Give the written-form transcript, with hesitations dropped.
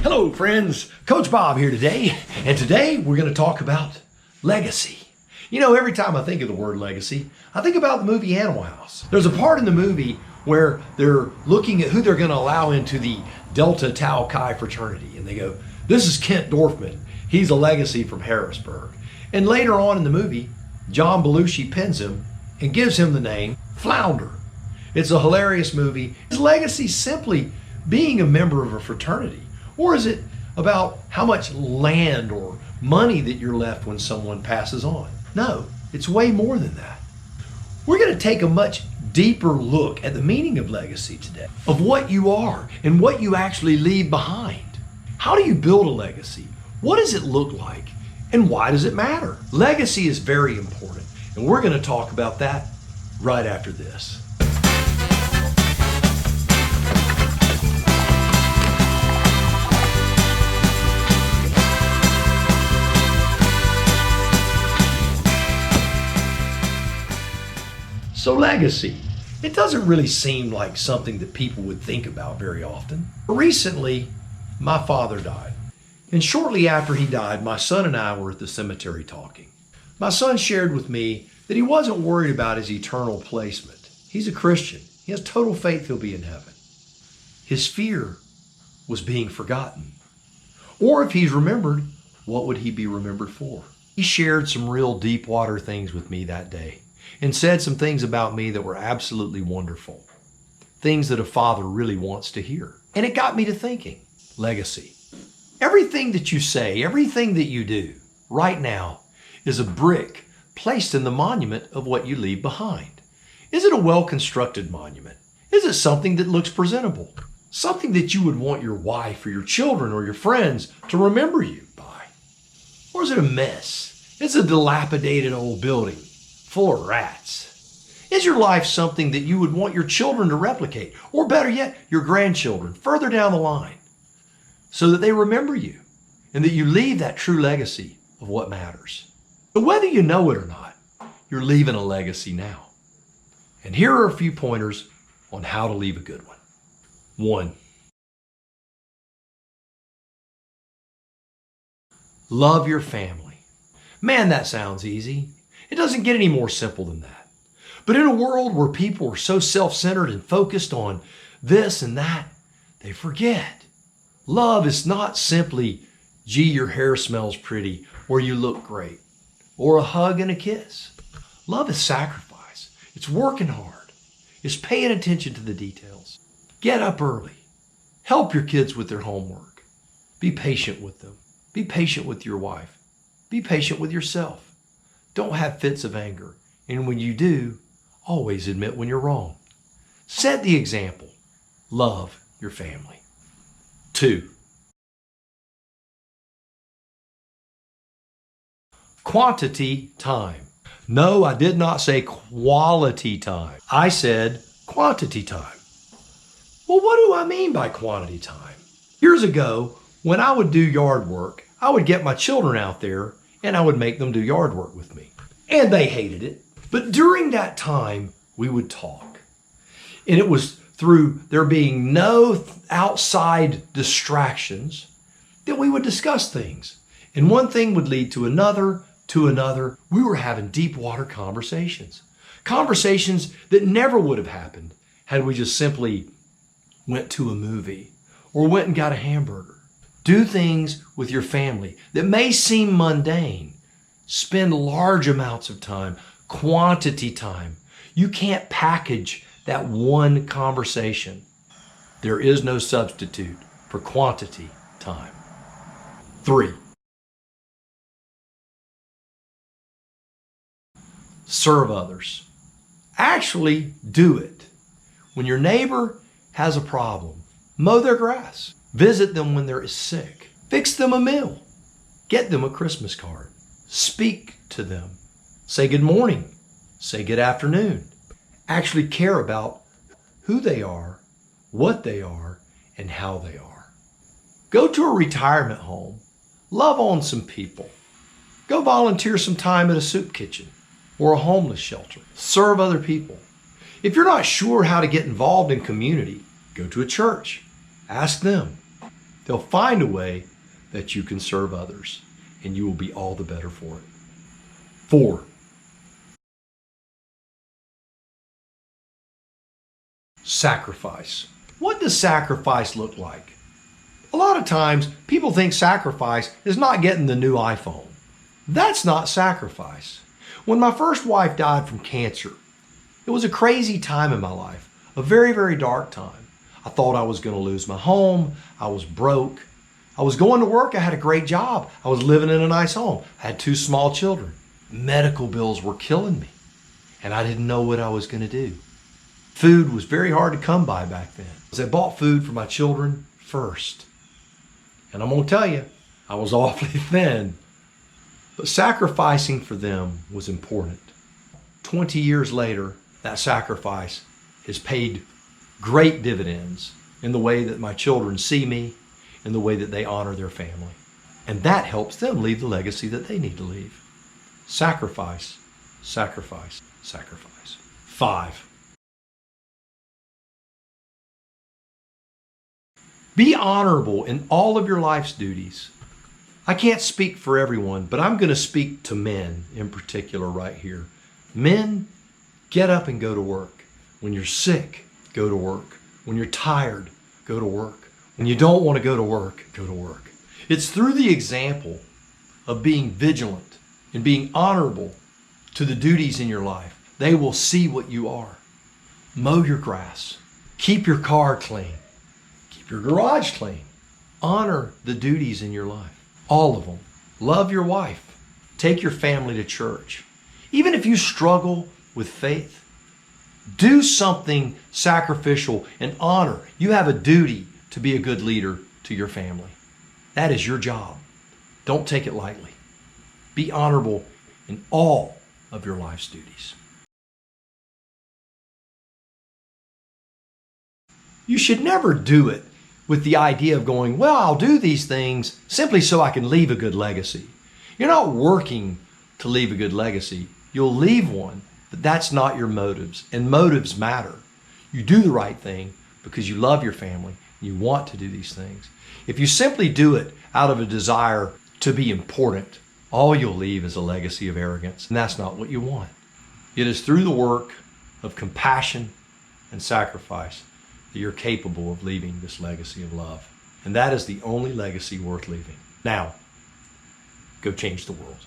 Hello friends, Coach Bob here today, and today we're going to talk about legacy. You know, every time I think of the word legacy, I think about the movie Animal House. There's a part in the movie where they're looking at who they're going to allow into the Delta Tau Chi fraternity, and they go, this is Kent Dorfman. He's a legacy from Harrisburg. And later on in the movie, John Belushi pins him and gives him the name Flounder. It's a hilarious movie. Is legacy simply being a member of a fraternity? Or is it about how much land or money that you're left when someone passes on? No, it's way more than that. We're going to take a much deeper look at the meaning of legacy today, of what you are and what you actually leave behind. How do you build a legacy? What does it look like? And why does it matter? Legacy is very important, and we're going to talk about that right after this. So legacy, it doesn't really seem like something that people would think about very often. Recently, my father died. And shortly after he died, my son and I were at the cemetery talking. My son shared with me that he wasn't worried about his eternal placement. He's a Christian. He has total faith he'll be in heaven. His fear was being forgotten. Or if he's remembered, what would he be remembered for? He shared some real deep water things with me that day and said some things about me that were absolutely wonderful. Things that a father really wants to hear. And it got me to thinking, legacy. Everything that you say, everything that you do right now is a brick placed in the monument of what you leave behind. Is it a well-constructed monument? Is it something that looks presentable? Something that you would want your wife or your children or your friends to remember you by? Or is it a mess? It's a dilapidated old building full of rats. Is your life something that you would want your children to replicate? Or better yet, your grandchildren further down the line, so that they remember you and that you leave that true legacy of what matters. But whether you know it or not, you're leaving a legacy now. And here are a few pointers on how to leave a good one. 1, love your family. Man, that sounds easy. It doesn't get any more simple than that. But in a world where people are so self-centered and focused on this and that, they forget. Love is not simply, gee, your hair smells pretty, or you look great, or a hug and a kiss. Love is sacrifice. It's working hard. It's paying attention to the details. Get up early. Help your kids with their homework. Be patient with them. Be patient with your wife. Be patient with yourself. Don't have fits of anger. And when you do, always admit when you're wrong. Set the example. Love your family. 2, quantity time. No, I did not say quality time. I said quantity time. Well, what do I mean by quantity time? Years ago, when I would do yard work, I would get my children out there and I would make them do yard work with me. And they hated it. But during that time, we would talk. And it was through there being no outside distractions that we would discuss things. And one thing would lead to another, to another. We were having deep water conversations. Conversations that never would have happened had we just simply went to a movie or went and got a hamburger. Do things with your family that may seem mundane. Spend large amounts of time, quantity time. You can't package that one conversation. There is no substitute for quantity time. 3, serve others. Actually do it. When your neighbor has a problem, mow their grass. Visit them when they're sick. Fix them a meal. Get them a Christmas card. Speak to them. Say good morning. Say good afternoon. Actually care about who they are, what they are, and how they are. Go to a retirement home. Love on some people. Go volunteer some time at a soup kitchen or a homeless shelter. Serve other people. If you're not sure how to get involved in community, go to a church. Ask them. They'll find a way that you can serve others, and you will be all the better for it. 4. Sacrifice. What does sacrifice look like? A lot of times, people think sacrifice is not getting the new iPhone. That's not sacrifice. When my first wife died from cancer, it was a crazy time in my life, a very, very dark time. I thought I was going to lose my home. I was broke. I was going to work. I had a great job. I was living in a nice home. I had 2 small children. Medical bills were killing me, and I didn't know what I was going to do. Food was very hard to come by back then. I bought food for my children first. And I'm going to tell you, I was awfully thin. But sacrificing for them was important. 20 years later, that sacrifice has paid great dividends in the way that my children see me, in the way that they honor their family. And that helps them leave the legacy that they need to leave. Sacrifice, sacrifice, sacrifice. 5. Be honorable in all of your life's duties. I can't speak for everyone, but I'm going to speak to men in particular right here. Men, get up and go to work. When you're sick, go to work. When you're tired, go to work. When you don't want to go to work, go to work. It's through the example of being vigilant and being honorable to the duties in your life, they will see what you are. Mow your grass. Keep your car clean. Keep your garage clean. Honor the duties in your life. All of them. Love your wife. Take your family to church. Even if you struggle with faith, do something sacrificial and honor. You have a duty to be a good leader to your family. That is your job. Don't take it lightly. Be honorable in all of your life's duties. You should never do it with the idea of going, well, I'll do these things simply so I can leave a good legacy. You're not working to leave a good legacy. You'll leave one, but that's not your motives. And motives matter. You do the right thing because you love your family and you want to do these things. If you simply do it out of a desire to be important, all you'll leave is a legacy of arrogance, and that's not what you want. It is through the work of compassion and sacrifice that you're capable of leaving this legacy of love. And that is the only legacy worth leaving. Now, go change the world.